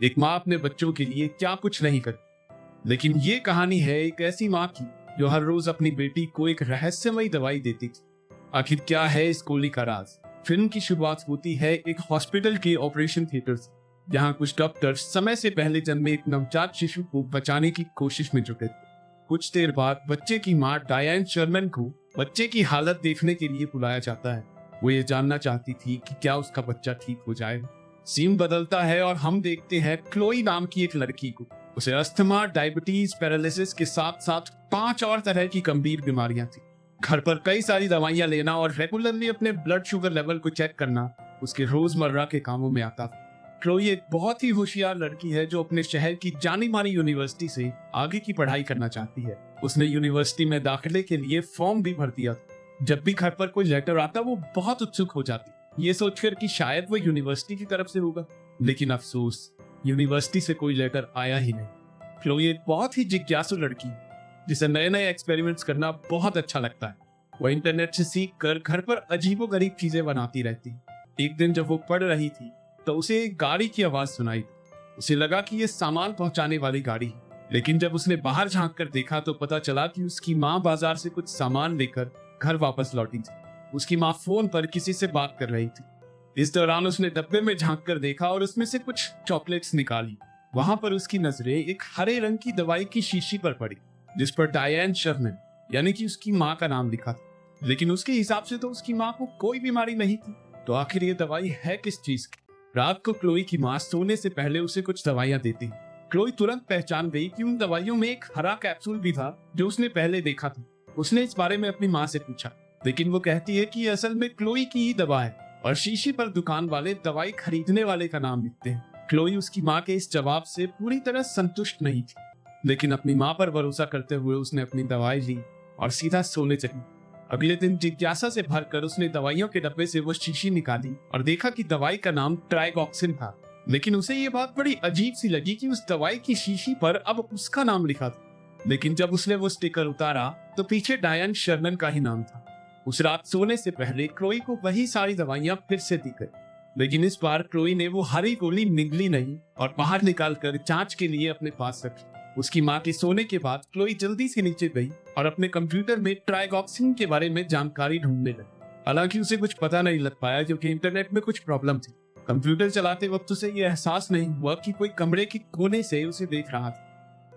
एक माँ अपने बच्चों के लिए क्या कुछ नहीं करती, लेकिन ये कहानी है एक ऐसी माँ की जो हर रोज अपनी बेटी को एक रहस्यमयी दवाई देती थी। आखिर क्या है इस गोली का राज? फिल्म की शुरुआत होती है एक हॉस्पिटल के ऑपरेशन थिएटर से, जहाँ कुछ डॉक्टर समय से पहले जन्मे एक नवजात शिशु को बचाने की कोशिश में जुटे थे। कुछ देर बाद बच्चे की माँ डायन शर्मन को बच्चे की हालत देखने के लिए बुलाया जाता है। वो ये जानना चाहती थी कि क्या उसका बच्चा ठीक हो जाएगा। सीन बदलता है और हम देखते हैं क्लोई नाम की एक लड़की को। उसे अस्थमा, डायबिटीज, पैरालिसिस के साथ साथ 5 और तरह की गंभीर बीमारियां थी। घर पर कई सारी दवाइयां लेना और रेगुलरली अपने ब्लड शुगर लेवल को चेक करना उसके रोजमर्रा के कामों में आता था। क्लोई एक बहुत ही होशियार लड़की है जो अपने शहर की जानी मानी यूनिवर्सिटी से आगे की पढ़ाई करना चाहती है। उसने यूनिवर्सिटी में दाखिले के लिए फॉर्म भी भर दिया था। जब भी घर पर कोई लेटर आता वो बहुत उत्सुक हो जाती, ये सोचकर कि शायद वो यूनिवर्सिटी की तरफ से होगा। लेकिन अफसोस, यूनिवर्सिटी से कोई लेटर आया ही नहीं। क्लोई एक बहुत ही जिज्ञासु लड़की है जिसे नए नए एक्सपेरिमेंट्स करना बहुत अच्छा लगता है। वो इंटरनेट से सीख कर घर पर अजीबोगरीब चीजें बनाती रहती। एक दिन जब वो पढ़ रही थी तो उसे एक गाड़ी की आवाज सुनाई। उसे लगा कि ये सामान पहुंचाने वाली गाड़ी है, लेकिन जब उसने बाहर झांक कर देखा तो पता चला कि उसकी माँ बाजार से कुछ सामान लेकर घर वापस लौटी थी। उसकी माँ फोन पर किसी से बात कर रही थी। इस दौरान उसने डब्बे में झांक कर देखा और उसमें से कुछ चॉकलेट्स निकाली। वहां पर उसकी नजरें एक हरे रंग की दवाई की शीशी पर पड़ी, जिस पर डायन शर्मन यानी कि उसकी माँ का नाम लिखा था। लेकिन उसके हिसाब से तो उसकी माँ को कोई बीमारी नहीं थी। तो आखिर ये दवाई है किस चीज की? रात को क्लोई की माँ सोने से पहले उसे कुछ दवाइयां देती। क्लोई तुरंत पहचान गई कि उन दवाइयों में एक हरा कैप्सूल भी था जो उसने पहले देखा था। उसने इस बारे में अपनी माँ से पूछा, लेकिन वो कहती है कि असल में क्लोई की ही दवा है और शीशी पर दुकान वाले दवाई खरीदने वाले का नाम लिखते हैं। क्लोई उसकी माँ के इस जवाब से पूरी तरह संतुष्ट नहीं थी, लेकिन अपनी माँ पर भरोसा करते हुए उसने अपनी दवाई ली और सीधा सोने चली। अगले दिन जिज्ञासा से भरकर उसने दवाइयों के डब्बे से वो शीशी निकाली और देखा कि दवाई का नाम ट्राइगॉक्सिन था। लेकिन उसे ये बात बड़ी अजीब सी लगी कि उस दवाई की शीशी पर अब उसका नाम लिखा था। लेकिन जब उसने वो स्टिकर उतारा तो पीछे डायन शर्मन का ही नाम था। उस रात सोने से पहले क्लोई को वही सारी दवाइयां फिर से दी गई, लेकिन इस बार क्लोई ने वो हरी गोली निगली नहीं और बाहर निकाल कर जांच के लिए अपने पास रखी। उसकी माँ के सोने के बाद क्लोई जल्दी से नीचे गई और अपने कंप्यूटर में ट्राइगॉक्सिन के बारे में जानकारी ढूंढने लगी। हालांकि उसे कुछ पता नहीं लग पाया क्योंकि इंटरनेट में कुछ प्रॉब्लम थी। कंप्यूटर चलाते वक्त उसे ये एहसास नहीं हुआ कि कोई कमरे के कोने से उसे देख रहा था।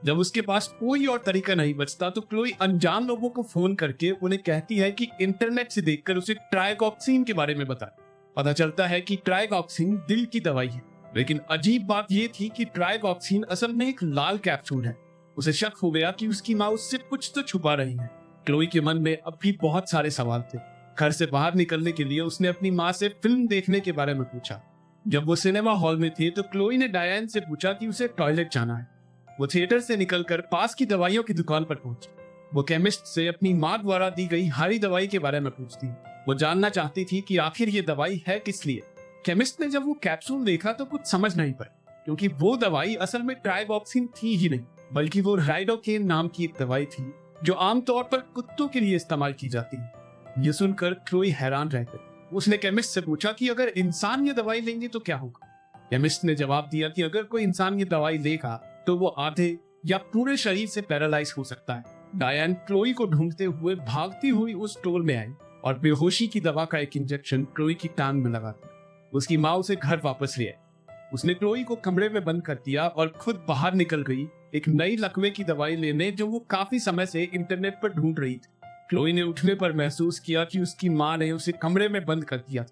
जब उसके पास कोई और तरीका नहीं बचता तो क्लोई अनजान लोगों को फोन करके उन्हें कहती है कि इंटरनेट से देखकर उसे ट्राइगॉक्सिन के बारे में बताए। पता चलता है कि ट्राइगॉक्सिन दिल की दवाई है, लेकिन अजीब बात यह थी कि ट्राइगॉक्सिन असल में एक लाल कैप्सूल है। उसे शक हो गया कि उसकी माँ उससे कुछ तो छुपा रही है। क्लोई के मन में अब भी बहुत सारे सवाल थे। घर से बाहर निकलने के लिए उसने अपनी माँ से फिल्म देखने के बारे में पूछा। जब वो सिनेमा हॉल में थे तो क्लोई ने डायन से पूछा कि उसे टॉयलेट जाना है। वो थिएटर से निकलकर पास की दवाइयों की दुकान पर पहुंची। वो केमिस्ट से अपनी माँ द्वारा दी गई हरी दवाई के बारे में पूछती। वो जानना चाहती थी कि आखिर ये दवाई है किस लिए। केमिस्ट ने जब वो कैप्सूल देखा तो कुछ समझ नहीं पाया, क्योंकि वो दवाई असल में ट्राइगॉक्सिन थी ही नहीं, बल्कि वो राइडोकेन नाम की एक दवाई थी जो आमतौर पर कुत्तों के लिए इस्तेमाल की जाती है। ये सुनकर क्लोई हैरान रह गई। उसने केमिस्ट से पूछा कि अगर इंसान ये दवाई लेंगे तो क्या होगा। केमिस्ट ने जवाब दिया कि अगर कोई इंसान ये दवाई लेगा तो वो आधे या पूरे शरीर से पैरालाइज हो सकता है। डायन क्लोई को ढूंढते हुए भागती हुई उस स्टोर में आई और बेहोशी की दवा का एक इंजेक्शन क्लोई की टांग में लगा दिया। उसकी माँ उसे घर वापस ले आई। उसने क्लोई को कमरे में बंद कर दिया और खुद बाहर निकल गई एक नई लकवे की दवाई लेने जो वो काफी समय से इंटरनेट पर ढूंढ रही थी। क्लोई ने उठने पर महसूस किया कि उसकी माँ ने उसे कमरे में बंद कर दिया।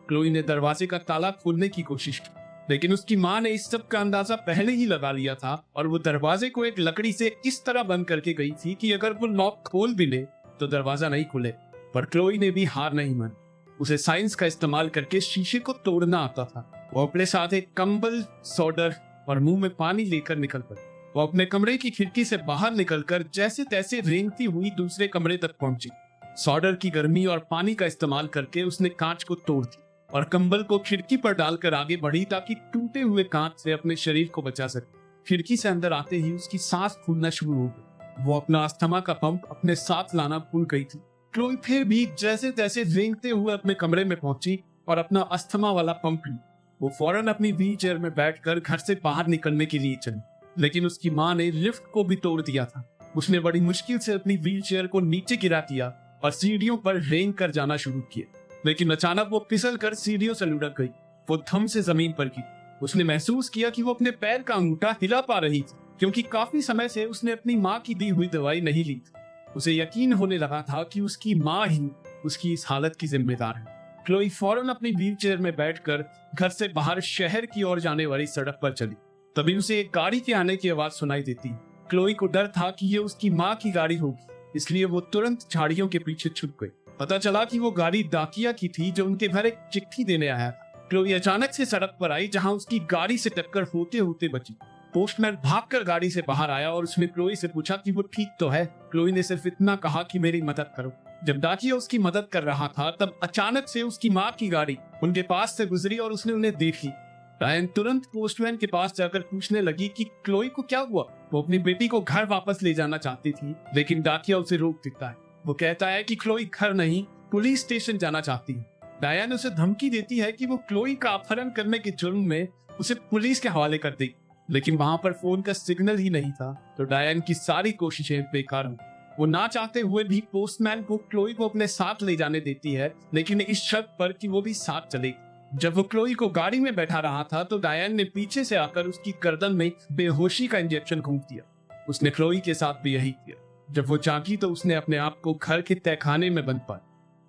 क्लोई ने दरवाजे का ताला खोलने की कोशिश की, लेकिन उसकी माँ ने इस सब का अंदाजा पहले ही लगा लिया था और वो दरवाजे को एक लकड़ी से इस तरह बंद करके गई थी कि अगर वो लॉक खोल भी ले तो दरवाजा नहीं खुले। पर क्लोई ने भी हार नहीं मानी। उसे साइंस का इस्तेमाल करके शीशे को तोड़ना आता था। वो अपने साथ एक कंबल, सोडर और मुंह में पानी लेकर निकल पड़ी। वो अपने कमरे की खिड़की से बाहर निकलकर जैसे तैसे रेंगती हुई दूसरे कमरे तक पहुंची। सोडर की गर्मी और पानी का इस्तेमाल करके उसने कांच को तोड़ दिया और कंबल को खिड़की पर डालकर आगे बढ़ी ताकि टूटे हुए कांच से अपने शरीर को बचा सके। खिड़की से अंदर आते ही उसकी सांस फूलना शुरू हो गई। वो अपना अस्थमा का पंप अपने साथ लाना भूल गई थी। क्लोई फिर भी जैसे तैसे रेंगते हुए अपने कमरे में पहुंची और अपना अस्थमा वाला पंप ली। वो फौरन अपनी व्हील चेयर में बैठकर घर से बाहर निकलने के लिए चली, लेकिन उसकी माँ ने लिफ्ट को भी तोड़ दिया था। उसने बड़ी मुश्किल से अपनी व्हील चेयर को नीचे गिरा दिया और सीढ़ियों पर रेंग कर जाना शुरू किया, लेकिन अचानक वो फिसल कर सीढ़ियों से लुढ़क गई। वो थम से जमीन पर गिरी। उसने महसूस किया कि वो अपने पैर का अंगूठा हिला पा रही थी, क्योंकि काफी समय से उसने अपनी माँ की दी हुई दवाई नहीं ली थी। उसे यकीन होने लगा था कि उसकी माँ ही उसकी इस हालत की जिम्मेदार है। क्लोई फौरन अपनी व्हील चेयर में बैठकर घर से बाहर शहर की ओर जाने वाली सड़क पर चली। तभी उसे एक गाड़ी के आने की आवाज सुनाई देती। क्लोई को डर था कि ये उसकी माँ की गाड़ी होगी, इसलिए वो तुरंत झाड़ियों के पीछे छुप गई। पता चला कि वो गाड़ी डाकिया की थी जो उनके घर एक चिट्ठी देने आया था। क्लोई अचानक से सड़क पर आई जहां उसकी गाड़ी से टक्कर होते होते बची। पोस्टमैन भागकर गाड़ी से बाहर आया और उसने क्लोई से पूछा कि वो ठीक तो है। क्लोई ने सिर्फ इतना कहा कि मेरी मदद करो। जब डाकिया उसकी मदद कर रहा था तब अचानक से उसकी माँ की गाड़ी उनके पास से गुजरी और उसने उन्हें देख ली। डायन तुरंत पोस्टमैन के पास जाकर पूछने लगी कि क्लोई को क्या हुआ। वो अपनी बेटी को घर वापस ले जाना चाहती थी, लेकिन डाकिया उसे रोक देता है। वो कहता है कि क्लोई घर नहीं, पुलिस स्टेशन जाना चाहती है। डायन उसे धमकी देती है कि वो क्लोई का अपहरण करने के जुर्म में उसे पुलिस के हवाले कर देगी, लेकिन वहां पर फोन का सिग्नल ही नहीं था, तो डायन की सारी कोशिशें बेकार हो। वो ना चाहते हुए भी पोस्टमैन को क्लोई को अपने साथ ले जाने देती है, लेकिन इस शर्त पर कि वो भी साथ चलेगी। जब वो क्लोई को गाड़ी में बैठा रहा था तो डायन ने पीछे से आकर उसकी गर्दन में बेहोशी का इंजेक्शन घूंप दिया। उसने क्लोई के साथ भी यही किया। जब वो जागी तो उसने अपने आप को घर के तहखाने में बंद पाया।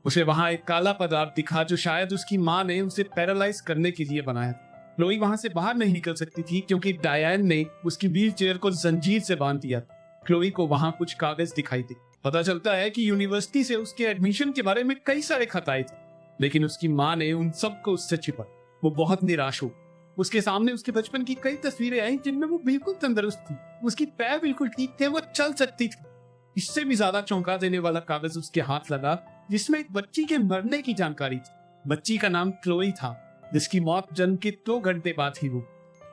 उसे वहां एक काला पदार्थ दिखा जो शायद उसकी माँ ने उसे पैरालाइज करने के लिए बनाया था। क्लोई वहां से बाहर नहीं निकल सकती थी क्योंकि डायन ने उसकी व्हील चेयर को जंजीर से बांध दिया। क्लोई को वहां कुछ कागज दिखाई दे। पता चलता है कि यूनिवर्सिटी से उसके एडमिशन के बारे में कई सारे खत आए थे, लेकिन उसकी माँ ने उन सबको उससे छिपा। वो बहुत निराश हो। उसके सामने उसके बचपन की कई तस्वीरें आई जिनमें वो बिल्कुल तंदुरुस्त थी, उसकी पैर बिल्कुल ठीक थे, वो चल सकती थी। इससे भी ज्यादा चौंका देने वाला कागज उसके हाथ लगा जिसमें एक बच्ची के मरने की जानकारी थी। बच्ची का नाम क्लोई था, जिसकी मौत जन्म के 2 घंटे बाद ही हुई।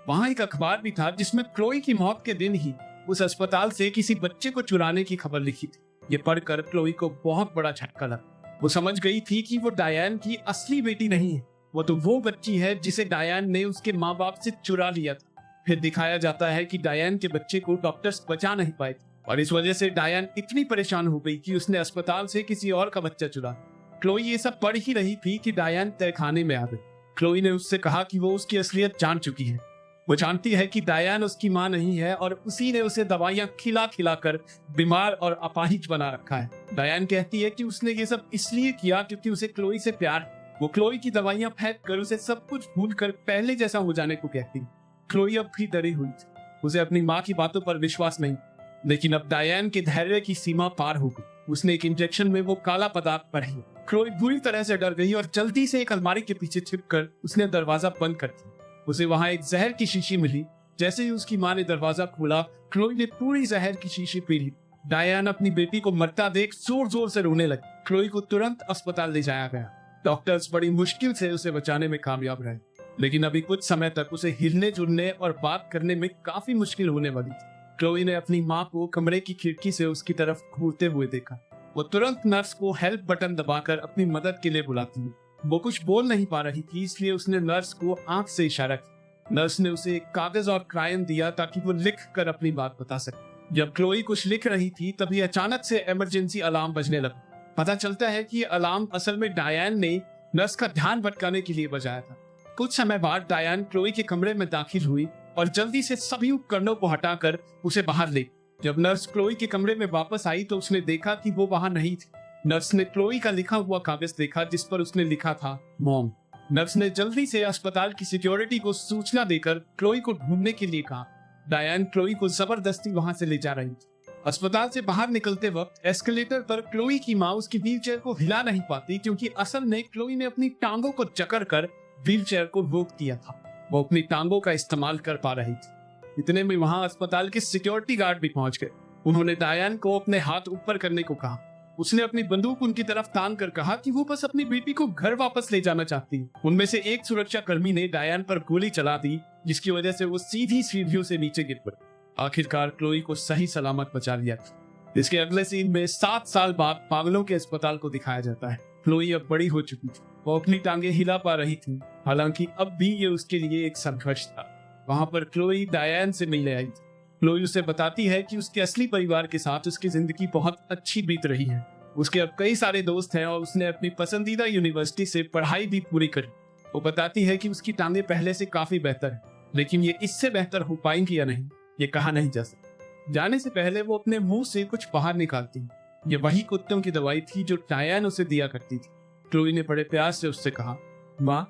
वहां एक अखबार भी था जिसमें क्लोई की मौत के दिन ही उस अस्पताल से किसी बच्चे को चुराने की खबर लिखी थी। ये पढ़कर क्लोई को बहुत बड़ा झटका लगा। वो समझ गई थी कि वो डायन की असली बेटी नहीं है, वो तो वो बच्ची है जिसे डायन ने उसके माँ बाप से चुरा लिया था। फिर दिखाया जाता है कि डायन के बच्चे को डॉक्टर्स बचा नहीं पाए और इस वजह से डायन इतनी परेशान हो गई कि उसने अस्पताल से किसी और का बच्चा चुरा। क्लोई ये सब पढ़ ही रही थी कि डायन तहखाने में आ गई। क्लोई ने उससे कहा कि वो उसकी असलियत जान चुकी है। वो जानती है कि डायन उसकी माँ नहीं है और उसी ने उसे दवाइयां खिला खिला कर बीमार और अपाहिज बना रखा है। डायन कहती है कि उसने ये सब इसलिए किया क्योंकि उसे क्लोई से प्यार है। वो क्लोई की दवाइयां फेंक कर उसे सब कुछ भूल कर पहले जैसा हो जाने को कहती। क्लोई अब भी डरी हुई थी। उसे अपनी माँ की बातों पर विश्वास नहीं, लेकिन अब डायन के धैर्य की सीमा पार हो गई। उसने एक इंजेक्शन में वो काला पदार्थ पढ़ी। क्लोई बुरी तरह से डर गई और जल्दी से एक अलमारी के पीछे छिपकर उसने दरवाजा बंद कर दिया। उसे वहां एक जहर की शीशी मिली। जैसे ही उसकी माँ ने दरवाजा खोला, क्लोई ने पूरी जहर की शीशी पी ली। डायन अपनी बेटी को मरता देख जोर जोर से रोने लगी। क्लोई को तुरंत अस्पताल ले जाया गया। डॉक्टर्स बड़ी मुश्किल से उसे बचाने में कामयाब रहे, लेकिन अभी कुछ समय तक उसे हिलने जुलने और बात करने में काफी मुश्किल होने वाली थी। क्लोई ने अपनी माँ को कमरे की खिड़की से उसकी तरफ घूरते हुए देखा। वो तुरंत नर्स को हेल्प बटन दबाकर अपनी मदद के लिए बुलाती है। वो कुछ बोल नहीं पा रही थी, इसलिए उसने नर्स को आंख से इशारा किया। नर्स ने उसे एक कागज और क्रायन दिया ताकि वो लिख कर अपनी बात बता सके। जब क्लोई कुछ लिख रही थी तभी अचानक से इमरजेंसी अलार्म बजने लगा। पता चलता है कि अलार्म असल में डायन ने नर्स का ध्यान भटकाने के लिए बजाया था। कुछ समय बाद डायन क्लोई के कमरे में दाखिल हुई और जल्दी से सभी उपकरणों को हटाकर उसे बाहर ले। जब नर्स क्लोई के कमरे में वापस आई तो उसने देखा कि वो वहां नहीं थी। नर्स ने क्लोई का लिखा हुआ कागज देखा जिस पर उसने लिखा था मॉम। नर्स ने जल्दी से अस्पताल की सिक्योरिटी को सूचना देकर क्लोई को ढूंढने के लिए कहा। डायन क्लोई को जबरदस्ती वहां से ले जा रही थी। अस्पताल से बाहर निकलते वक्त एस्केलेटर पर क्लोई की माँ उसकी व्हीलचेयर को हिला नहीं पाती क्योंकि असल में क्लोई ने अपनी टांगों को जकड़ कर व्हीलचेयर को रोक दिया था। वो अपनी टांगों का इस्तेमाल कर पा रही थी। इतने में वहां अस्पताल के सिक्योरिटी गार्ड भी पहुंच गए। उन्होंने डायन को अपने हाथ ऊपर करने को कहा। उसने अपनी बंदूक उनकी तरफ तान कर कहा कि वो बस अपनी बेटी को घर वापस ले जाना चाहती है। उनमें से एक सुरक्षा कर्मी ने डायन पर गोली चला दी, जिसकी वजह से वो सीधी सीढ़ियों से नीचे गिर पड़ी। आखिरकार क्लोई को सही सलामत बचा लिया। इसके अगले सीन में 7 साल बाद पागलों के अस्पताल को दिखाया जाता है। क्लोई अब बड़ी हो चुकी थी, वो अपनी टांगे हिला पा रही थी। हालांकि अब भी ये उसके लिए एक संघर्ष था। वहां पर क्लोई डायन से मिलने आई थी। क्लोई उसे बताती है कि उसके असली परिवार के साथ उसकी जिंदगी बहुत अच्छी बीत रही है। उसके अब कई सारे दोस्त हैं और उसने अपनी पसंदीदा यूनिवर्सिटी से पढ़ाई भी पूरी करी। वो बताती है कि उसकी टांगे पहले से काफी बेहतर है, लेकिन ये इससे बेहतर हो पाएंगी या नहीं, ये कहा नहीं जा सकता। जाने से पहले वो अपने मुंह से कुछ बाहर निकालती है। ये वही कुत्तों की दवाई थी जो डायन उसे दिया करती थी। क्लोई ने बड़े प्यार से उससे कहा, माँ,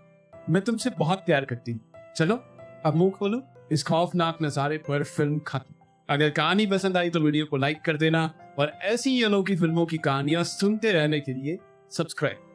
मैं तुमसे बहुत प्यार करती हूँ, चलो अब मुंह खोलो। इस खौफनाक नजारे पर फिल्म खत्म। अगर कहानी पसंद आई तो वीडियो को लाइक कर देना और ऐसी अनोखी फिल्मों की कहानियां सुनते रहने के लिए सब्सक्राइब